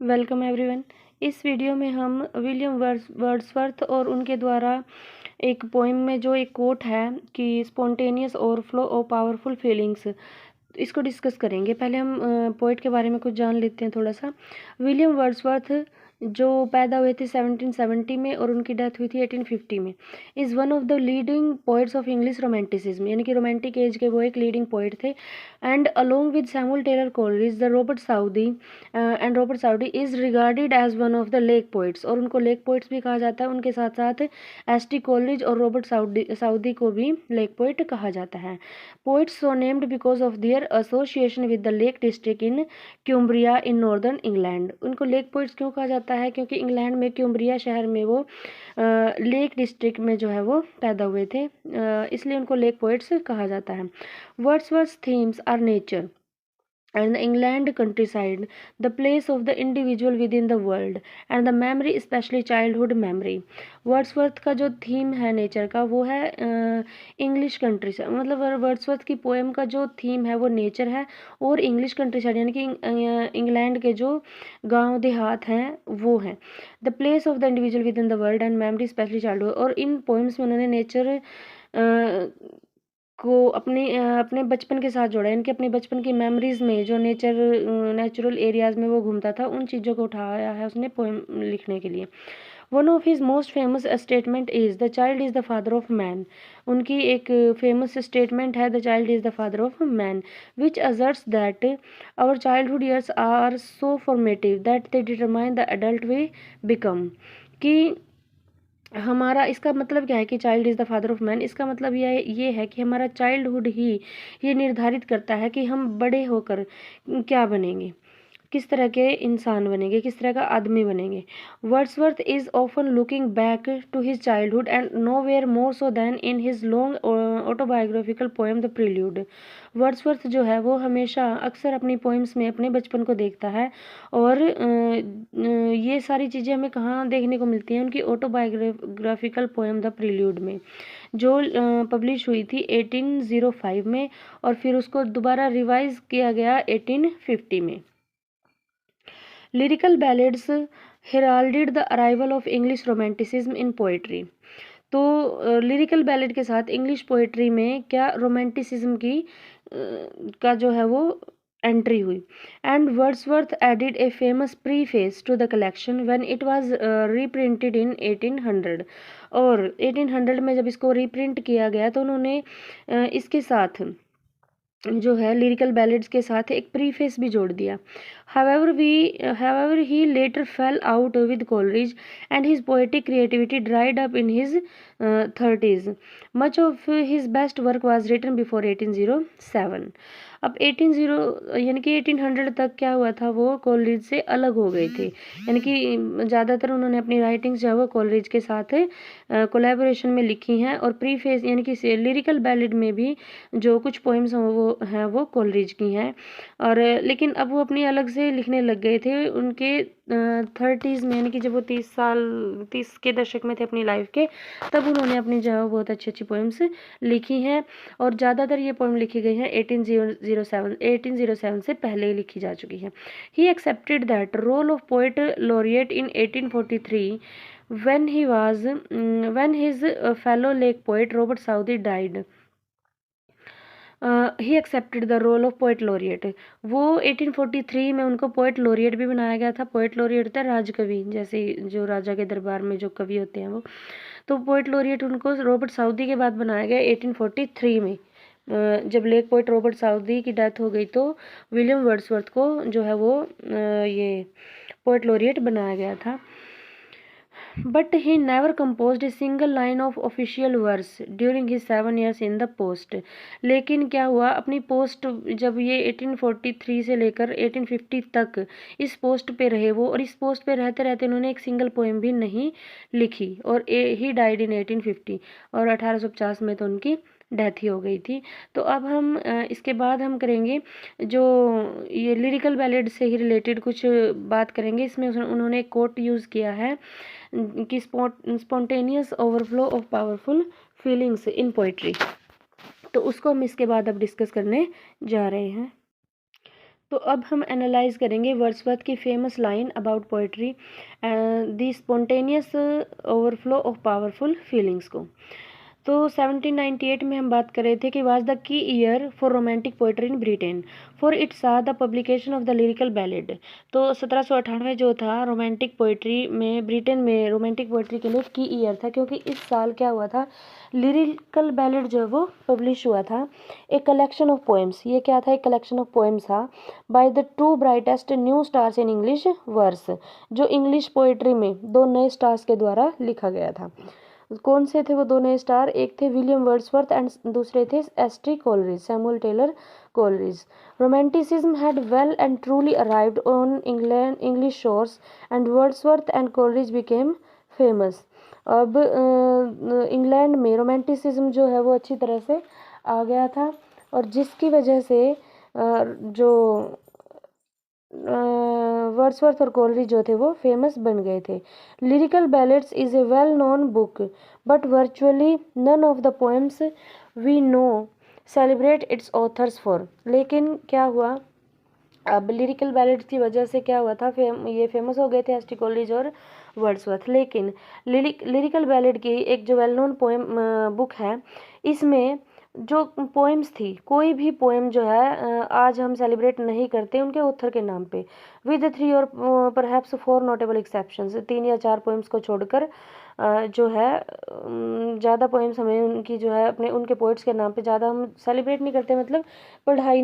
Welcome everyone. इस video में हम विलियम वर्ड्सवर्थ और उनके द्वारा एक पोइम में जो एक कोट है कि spontaneous overflow of powerful feelings, इसको डिस्कस करेंगे। पहले हम पोइट के बारे में कुछ जान लेते हैं थोड़ा सा। विलियम वर्ड्सवर्थ जो पैदा हुए थे 1770 में और उनकी डेथ हुई थी 1850 में, is one of the leading poets of English romanticism, यानी कि रोमांटिक एज के वो एक लीडिंग पोइट थे। And along with Samuel Taylor Coleridge the Robert Southey is regarded as one of the lake poets, और उनको लेक पोइट्स भी कहा जाता है। उनके साथ साथ एस.टी. कोलरिज और रॉबर्ट साउदी को भी लेक पोइट कहा जाता है। Poets so named because of their association with the lake district in Cumbria in northern England. उनको लेक पोइट्स क्यों कहा जाता है? क्योंकि इंग्लैंड में क्यूम्ब्रिया शहर में वो लेक डिस्ट्रिक्ट में जो है वो पैदा हुए थे, इसलिए उनको लेक पोइट्स कहा जाता है। Wordsworth themes are nature and the England countryside, the place of the individual within the world, and the memory, especially childhood memory. Wordsworth का जो थीम है नेचर का वो है इंग्लिश कंट्री साइड, मतलब वर्ड्सवर्थ की पोएम का जो थीम है वो नेचर है और इंग्लिश कंट्री साइड यानी कि इंग्लैंड के जो गांव देहात हैं वो हैं। The place of the individual with in the world and memory specially childhood, और इन पोएम्स में उन्होंने नेचर को अपने बचपन के साथ जोड़ा, यानी कि अपने बचपन की मेमोरीज में जो नेचुरल एरियाज में वो घूमता था उन चीज़ों को उठाया है उसने पोएम लिखने के लिए। One of his most famous statement is the child is the father of man. उनकी एक फेमस स्टेटमेंट है the child is the father of man, which asserts that our childhood years are so formative that they determine the adult we become. कि हमारा, इसका मतलब क्या है कि child is the father of man, इसका मतलब ये है कि हमारा चाइल्डहुड ही ये निर्धारित करता है कि हम बड़े होकर क्या बनेंगे, किस तरह के इंसान बनेंगे, किस तरह का आदमी बनेंगे। Wordsworth is often looking back to his childhood and nowhere more so than in his long autobiographical poem the prelude. Wordsworth जो है वो हमेशा अक्सर अपनी पोएम्स में अपने बचपन को देखता है, और ये सारी चीज़ें हमें कहाँ देखने को मिलती हैं? उनकी ऑटोबायोग्राफिकल पोएम द प्रील्यूड में, जो पब्लिश हुई थी 1805 में, और फिर उसको दोबारा रिवाइज किया गया 1850 में। Lyrical ballads heralded the arrival of English romanticism in poetry. तो लिरिकल बैलेड के साथ इंग्लिश पोएट्री में क्या रोमांटिसिज्म की का जो है वो एंट्री हुई। And Wordsworth added a famous preface to the collection when it was reprinted in 1800, और 1800 में जब इसको रीप्रिंट किया गया तो उन्होंने इसके साथ जो है लिरिकल बैलेड्स के साथ एक प्रीफेस भी जोड़ दिया। However, he later fell out with Coleridge and his poetic creativity dried up in his 30s. Much of his best work was written before 1807. अब 1800 यानी कि 1800 तक क्या हुआ था, वो कोलरिज से अलग हो गए थे, यानी कि ज़्यादातर उन्होंने अपनी राइटिंग्स जो है वो कोलरिज के साथ कोलैबोरेशन में लिखी हैं, और प्रीफेस यानी कि लिरिकल बैलेड में भी जो कुछ पोएम्स हैं वो कोलरिज की हैं। और लेकिन अब वो अपनी अलग से लिखने लग गए थे उनके 30s में, यानी कि जब वो 30 के दशक में थे अपनी लाइफ के, तब उन्होंने अपनी जो है बहुत अच्छी अच्छी पोएम्स लिखी हैं, और ज़्यादातर ये पोएम लिखी गई हैं 1807 से पहले लिखी जा चुकी हैं। He accepted that role of poet laureate in 1843 when his fellow lake poet Robert Southey died. He accepted the role of poet laureate. वो 1843 में उनको पोएट लॉरिएट भी बनाया गया था। पोएट लॉरिएट था राजकवि, जैसे जो राजा के दरबार में जो कवि होते हैं वो, तो पोएट लॉरिएट उनको रॉबर्ट साउदी के बाद बनाया गया 1843 में। जब लेक पोएट रॉबर्ट साउदी की डेथ हो गई तो विलियम वर्ड्सवर्थ को जो है वो ये पोएट लॉरिएट बनाया गया था। But he never composed a single line of official verse during his 7 years in the post. लेकिन क्या हुआ, अपनी पोस्ट जब ये 1843 से लेकर 1850 तक इस पोस्ट पे रहे वो, और इस पोस्ट पे रहते रहते उन्होंने एक सिंगल पोएम भी नहीं लिखी, और ही डाइड इन 1850, और 1850 में तो उनकी डेथ ही हो गई थी। तो अब हम इसके बाद हम करेंगे जो ये लिरिकल बैलेड से ही रिलेटेड कुछ बात करेंगे। इसमें उन्होंने एक कोट यूज़ किया है कि spontaneous overflow of powerful feelings in poetry, तो उसको हम इसके बाद अब डिस्कस करने जा रहे हैं। तो अब हम एनालाइज करेंगे वर्ड्सवर्थ की famous line about poetry and the spontaneous overflow of powerful feelings को। तो 1798 में हम बात कर रहे थे कि was the key year for romantic poetry in Britain for it saw the publication of the lyrical ballad. तो 1798 जो था रोमांटिक पोइट्री में ब्रिटेन में रोमांटिक पोइट्री के लिए की ईयर था, क्योंकि इस साल क्या हुआ था, लिरिकल बैलेड जो है वो पब्लिश हुआ था। एक कलेक्शन ऑफ पोएम्स, ये क्या था, एक कलेक्शन ऑफ पोएम्स था by the two brightest new stars in English verse, जो इंग्लिश पोइट्री में दो नए स्टार्स के द्वारा लिखा गया था। कौन से थे वो दो नए स्टार, एक थे विलियम वर्ड्सवर्थ एंड दूसरे थे S T Coleridge, Samuel Taylor Coleridge. Romanticism had well and truly arrived on England English shores and Wordsworth and Coleridge became famous. अब इंग्लैंड में रोमांटिसिज्म जो है वो अच्छी तरह से आ गया था, और जिसकी वजह से जो वर्ड्सवर्थ और कोलरिज जो थे वो फेमस बन गए थे। Lyrical Ballads is a well known book but virtually none of the poems we know celebrate its authors for. लेकिन क्या हुआ, अब लिरिकल बैलेड्स की वजह से क्या हुआ था, ये फेमस हो गए थे एस टी कोलरिज और वर्ड्सवर्थ। लेकिन लिरिकल बैलेड की एक जो वेल नोन पोएम बुक है, इसमें जो पोएम्स थी, कोई भी पोएम जो है आज हम सेलिब्रेट नहीं करते उनके ऑथर के नाम पे, विद 3 और परहैप्स 4 नोटेबल एक्सेप्शंस। 3 या 4 पोएम्स को छोड़कर जो है ज़्यादा पोएम्स हमें उनकी जो है अपने उनके पोइट्स के नाम पे ज़्यादा हम सेलिब्रेट नहीं करते, मतलब पढ़ी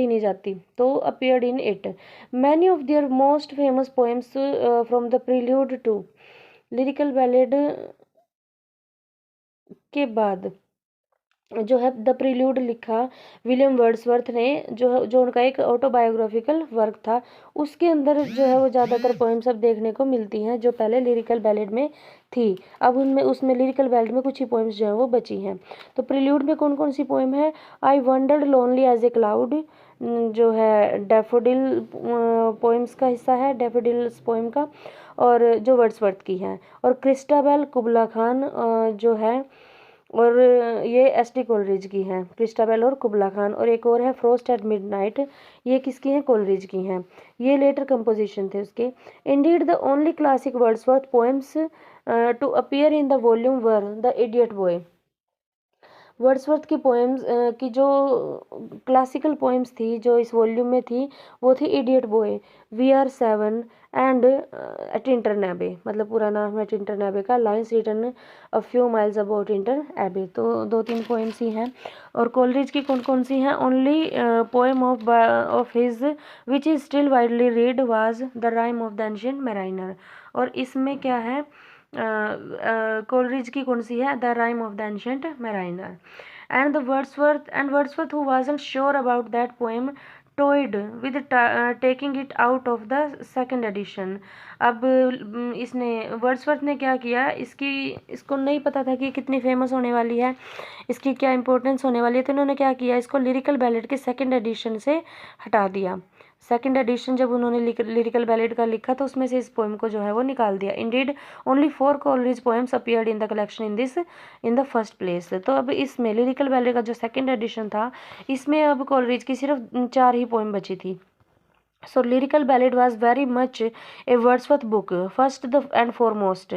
नहीं जाती। तो appeared in it many of their most famous poems from the Prelude too. Lyrical ballad के बाद जो है द प्रील्यूड लिखा विलियम वर्ड्सवर्थ ने, जो उनका एक ऑटोबायोग्राफिकल वर्क था, उसके अंदर जो है वो ज़्यादातर पोएम्स अब देखने को मिलती हैं जो पहले लिरिकल बैलेड में थी। अब उनमें उसमें लिरिकल बैलेड में कुछ ही पोएम्स जो हैं वो बची हैं। तो प्रील्यूड में कौन कौन सी पोएम है, I wandered lonely as a cloud जो है डैफोडिल पोएम्स का हिस्सा है, डैफोडिल्स पोएम का, और जो वर्ड्सवर्थ की है, और क्रिस्टाबेल कुबला खान जो है, और ये एस टी कोलरिज की हैं, क्रिस्टाबेल और कुबला खान। और एक और है फ्रोस्ट एट मिडनाइट, ये किसकी हैं, कोलरिज की हैं। ये लेटर कंपोजिशन थे उसके। Indeed the only classic Wordsworth poems to appear in the volume were the idiot boy. Wordsworth की पोएम्स की जो क्लासिकल पोएम्स थी जो इस वॉल्यूम में थी, वो थी idiot boy, we are 7 and Tintern Abbey, मतलब पूरा नाम है टिंटर एबे का, lines written a few miles about Tintern Abbey. तो 2-3 पोएम्स ही हैं। और कोलरिज की कौन कौन सी हैं, only poem of his which is still widely read was the rime of the ancient mariner. और इसमें क्या है, कोलरिज की कौन सी है, the rime of the ancient mariner. And the Wordsworth who wasn't sure about that poem toyed with taking it out of the second edition. अब इसने वर्ड्सवर्थ ने क्या किया, इसको नहीं पता था कि कितनी फेमस होने वाली है, इसकी क्या इंपॉर्टेंस होने वाली है, तो उन्होंने क्या किया, इसको लिरिकल बैलेड के सेकंड एडिशन से हटा दिया। सेकंड एडिशन जब उन्होंने लिरिकल बैलेड का लिखा तो उसमें से इस पोएम को जो है वो निकाल दिया। Indeed only 4 Coleridge poems appeared in the collection in the first place. तो अब इसमें लिरिकल बैलेड का जो सेकंड एडिशन था, इसमें अब कोलरिज की सिर्फ 4 ही पोएम बची थी। So lyrical ballad was very much a Wordsworth book, first and foremost.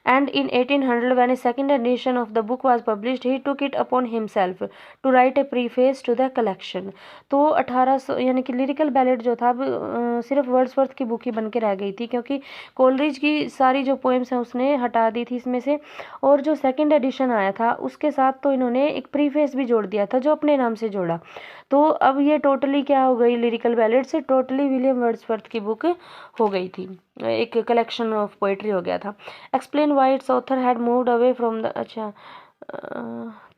And in 1800, when a second edition of the book was published, he took it upon himself to write a preface to the collection. तो 1800 यानी कि lyrical ballad जो था सिर्फ Wordsworth की book ही बन के रह गई थी, क्योंकि कोलरिज की सारी जो पोएम्स हैं उसने हटा दी थी इसमें से। और जो सेकंड एडिशन आया था उसके साथ तो इन्होंने एक प्रीफेस भी जोड़ दिया था, जो अपने नाम से जोड़ा। तो अब ये टोटली क्या हो गई, लिरिकल बैलेड से टोटली विलियम वर्ड्सवर्थ की बुक हो गई थी, एक कलेक्शन ऑफ पोएट्री हो गया था। Explain why it's author had moved away from the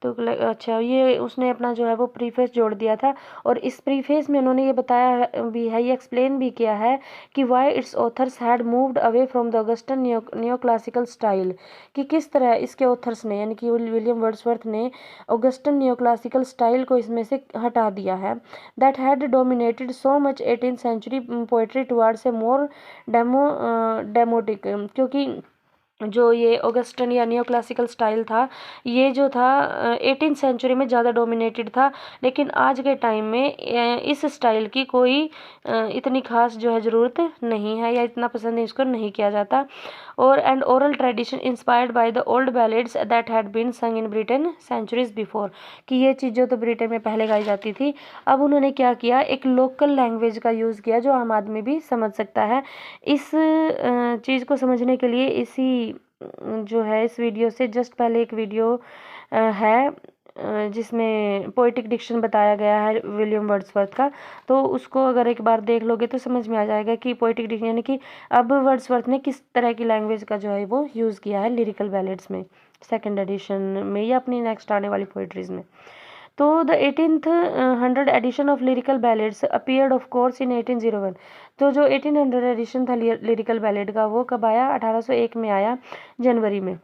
तो अच्छा, ये उसने अपना जो है वो प्रीफेस जोड़ दिया था, और इस प्रीफेस में उन्होंने ये बताया भी है, ये एक्सप्लेन भी किया है कि why its authors had moved away from the Augustan neo classical style, कि किस तरह इसके ऑथर्स ने यानी कि विलियम वर्ड्सवर्थ ने ऑगस्टन नियो क्लासिकल स्टाइल को इसमें से हटा दिया है, that had dominated so much 18th century poetry towards a more demotic, क्योंकि जो ये ऑगस्टन या नियो क्लासिकल स्टाइल था, ये जो था 18th सेंचुरी में ज़्यादा डोमिनेटेड था, लेकिन आज के टाइम में इस स्टाइल की कोई इतनी खास जो है ज़रूरत नहीं है, या इतना पसंद इसको नहीं किया जाता। और and oral tradition inspired by the old ballads that had been sung in Britain centuries before, कि ये चीज़ जो तो ब्रिटेन में पहले गाई जाती थी, अब उन्होंने क्या किया, एक लोकल लैंग्वेज का यूज़ किया जो आम आदमी भी समझ सकता है। इस चीज़ को समझने के लिए इसी जो है इस वीडियो से जस्ट पहले एक वीडियो है जिसमें पोएटिक डिक्शन बताया गया है विलियम वर्ड्सवर्थ का, तो उसको अगर एक बार देख लोगे तो समझ में आ जाएगा कि पोएटिक डिक्शन यानी कि अब वर्ड्सवर्थ ने किस तरह की लैंग्वेज का जो है वो यूज़ किया है लिरिकल बैलेड्स में, सेकेंड एडिशन में या अपनी नेक्स्ट आने वाली पोइट्रीज में। तो the 1800 edition of Lyrical Ballads appeared of course in 1801। तो जो 1800 एडिशन था लिरिकल बैलेड का, वो कब आया, 1801 में आया, जनवरी में।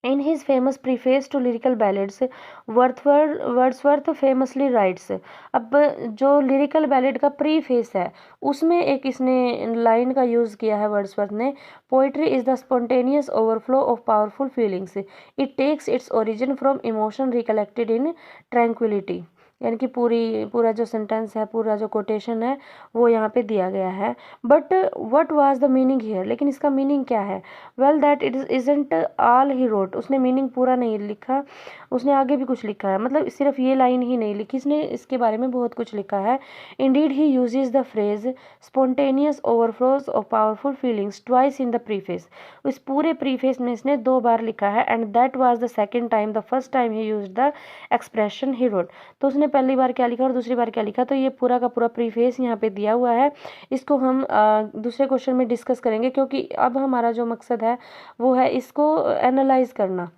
In his famous preface to lyrical ballads, Wordsworth famously rights. अब जो लिरिकल बैलेड का प्रीफेस है उसमें एक इसने लाइन का यूज़ किया है वर्ड्सवर्थ ने, poetry is the spontaneous overflow of powerful feelings, it takes its origin from emotion recollected in tranquillity. यानी कि पूरा जो सेंटेंस है, पूरा जो कोटेशन है वो यहाँ पे दिया गया है। But what was the meaning here, लेकिन इसका मीनिंग क्या है, well that it isn't all he wrote, उसने मीनिंग पूरा नहीं लिखा, उसने आगे भी कुछ लिखा है, मतलब सिर्फ ये लाइन ही नहीं लिखी, इसने इसके बारे में बहुत कुछ लिखा है। Indeed he uses the phrase spontaneous overflows of powerful feelings twice in the preface. इस पूरे प्रीफेस में इसने 2 बार लिखा है, and that was the second time, the first time he used the expression he wrote. तो उसने पहली बार क्या लिखा और दूसरी बार क्या लिखा, तो ये पूरा का पूरा प्रीफेस यहाँ पे दिया हुआ है। इसको हम दूसरे क्वेश्चन में डिस्कस करेंगे, क्योंकि अब हमारा जो मकसद है वो है इसको एनालाइज करना,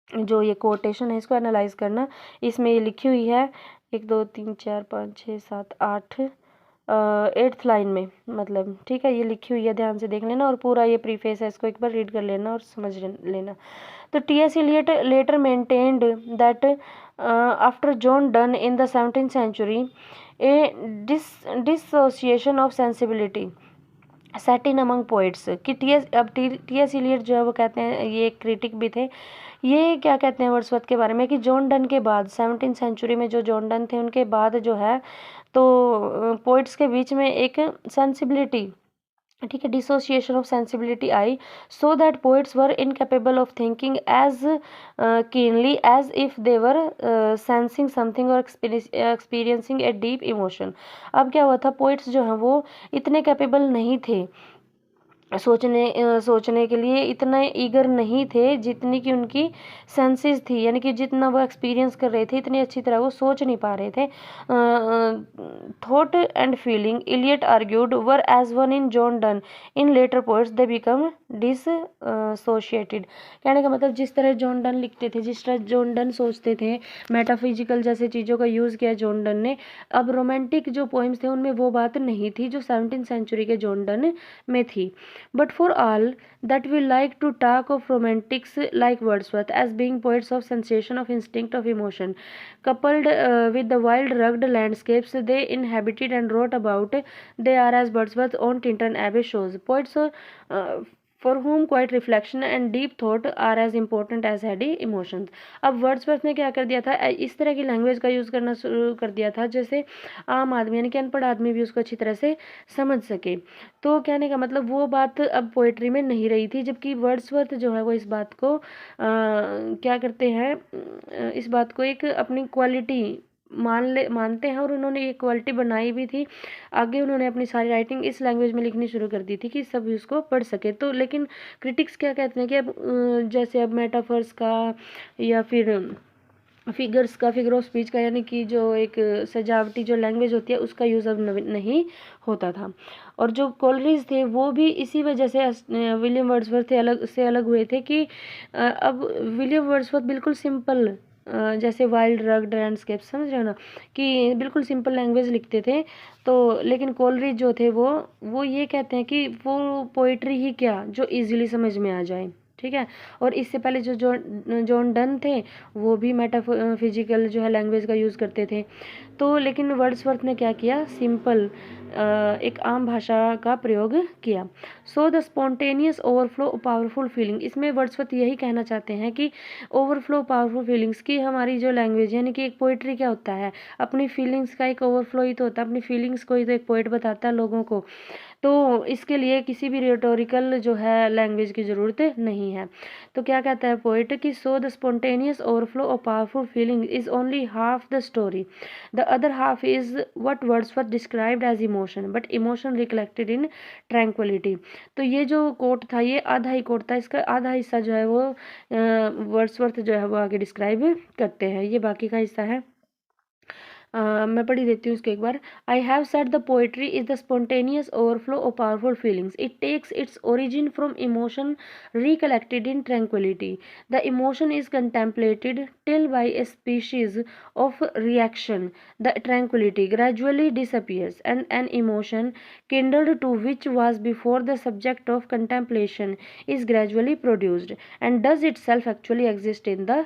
जो ये कोटेशन है इसको एनालाइज करना। इसमें ये लिखी हुई है 1 2 3 4 5 6 7 8 8th लाइन में, मतलब ठीक है, ये लिखी हुई है, ध्यान से देख लेना, और पूरा ये प्रीफेस है, इसको एक बार रीड कर लेना और समझ लेना। तो T.S. Eliot later maintained that after John Donne in the 17th century, a dissociation of sensibility set in among poets, कि टी एस इलियट जो है वो कहते हैं, ये एक क्रिटिक भी थे, ये क्या कहते हैं वर्ड्सवर्थ के बारे में, कि जॉन डन के बाद 17th सेंचुरी में जो जॉन डन थे उनके बाद जो है तो पोइट्स के बीच में एक सेंसिबिलिटी, ठीक है, dissociation of sensibility I, so that poets were incapable of thinking as keenly as if they were sensing something और एक्सपीरियंसिंग ए डीप इमोशन। अब क्या हुआ था, पोइट्स जो हैं वो इतने कैपेबल नहीं थे, सोचने के लिए इतना ईगर नहीं थे जितनी कि उनकी सेंसेस थी, यानी कि जितना वो एक्सपीरियंस कर रहे थे इतनी अच्छी तरह वो सोच नहीं पा रहे थे। Thought and feeling Eliot argued were as one in John Donne, in later poets they become dissociated. कहने का मतलब जिस तरह जॉन डन लिखते थे, जिस तरह जॉन डन सोचते थे, मेटाफिजिकल जैसे चीज़ों का यूज़ किया जॉन डन ने, अब रोमांटिक जो पोइम्स थे उनमें वो बात नहीं थी जो 17th सेंचुरी के जॉन डन में थी। But for all that, we like to talk of romantics like Wordsworth as being poets of sensation, of instinct, of emotion, coupled with the wild, rugged landscapes they inhabited and wrote about. They are, as Wordsworth's own Tinton Abbey shows, poets for whom quiet reflection and deep thought are as important as heady emotions. अब Wordsworth ने क्या कर दिया था, इस तरह की language का यूज़ करना शुरू कर दिया था जैसे आम आदमी यानी कि अनपढ़ आदमी भी उसको अच्छी तरह से समझ सके। तो कहने का मतलब वो बात अब पोइट्री में नहीं रही थी, जबकि वर्ड्सवर्थ जो है वो इस बात को क्या करते हैं, इस बात को एक अपनी क्वालिटी मानते हैं, और उन्होंने ये क्वालिटी बनाई भी थी। आगे उन्होंने अपनी सारी राइटिंग इस लैंग्वेज में लिखनी शुरू कर दी थी कि सब उसको पढ़ सके। तो लेकिन क्रिटिक्स क्या कहते हैं कि अब जैसे अब मेटाफर्स का या फिर फिगर ऑफ स्पीच का, यानी कि जो एक सजावटी जो लैंग्वेज होती है उसका यूज़ अब नहीं होता था। और जो कोलरिज थे वो भी इसी वजह से विलियम वर्ड्सवर्थ अलग हुए थे कि अब विलियम वर्ड्सवर्थ बिल्कुल सिंपल जैसे वाइल्ड रग्ड लैंडस्केप, समझ रहे हो ना, कि बिल्कुल सिंपल लैंग्वेज लिखते थे। तो लेकिन कोलरिज जो थे वो ये कहते हैं कि वो पोइट्री ही क्या जो इजीली समझ में आ जाए। ठीक है। और इससे पहले जो जॉन डन थे वो भी मेटाफिजिकल जो है लैंग्वेज का यूज़ करते थे। तो लेकिन वर्ड्सवर्थ ने क्या किया, सिंपल एक आम भाषा का प्रयोग किया। सो the spontaneous overflow powerful feeling, इसमें वर्ड्सवर्थ यही कहना चाहते हैं कि ओवरफ्लो पावरफुल फीलिंग्स की हमारी जो लैंग्वेज यानी कि एक पोइट्री क्या होता है, अपनी फीलिंग्स का एक ओवरफ्लो ही तो होता है, अपनी फीलिंग्स को ही तो एक पोइट बताता है लोगों को। तो इसके लिए किसी भी रिटोरिकल जो है लैंग्वेज की ज़रूरत नहीं है। तो क्या कहता है पोइट कि so the spontaneous overflow of powerful feeling is only half the story, the other half is what Wordsworth described as emotion but emotion recollected in tranquillity. तो ये जो कोट था ये आधा ही कोट था, इसका आधा हिस्सा जो है वो वर्ड्सवर्थ जो है वो आगे डिस्क्राइब करते हैं, ये बाकी का हिस्सा है। मैं पढ़ी देती हूँ इसको एक बार। I have said the poetry is the spontaneous overflow of powerful feelings, it takes its origin from emotion recollected in tranquility. The emotion is contemplated till by a species of reaction. The tranquility gradually disappears, and an emotion kindled to which was before the subject of contemplation is gradually produced, and does itself actually exist in the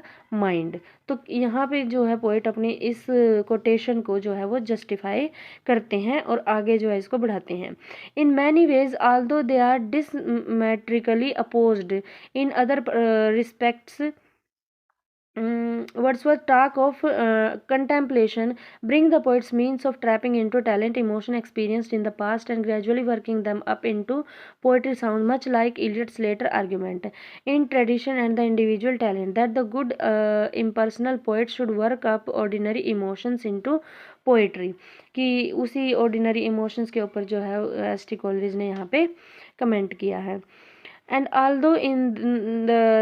mind. तो यहाँ पे जो है poet अपनी इस quotation को जो है वो जस्टिफाई करते हैं और आगे जो है इसको बढ़ाते हैं। In many ways although they are diametrically opposed in other respects, Wordsworth's talk of contemplation bring the poet's means of tapping into talent, emotion experienced in the past and gradually working them up into poetry sound much like Eliot's later argument in tradition and the individual talent that the good impersonal poet should work up ordinary emotions into poetry, कि उसी ordinary emotions के ऊपर जो है S T Coleridge ने यहाँ पे comment किया है। And although in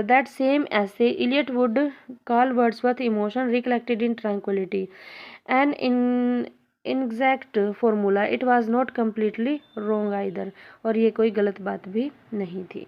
that same essay, Eliot would call Wordsworth emotion recollected in tranquility an inexact formula, it was not completely wrong either. और ये कोई गलत बात भी नहीं थी।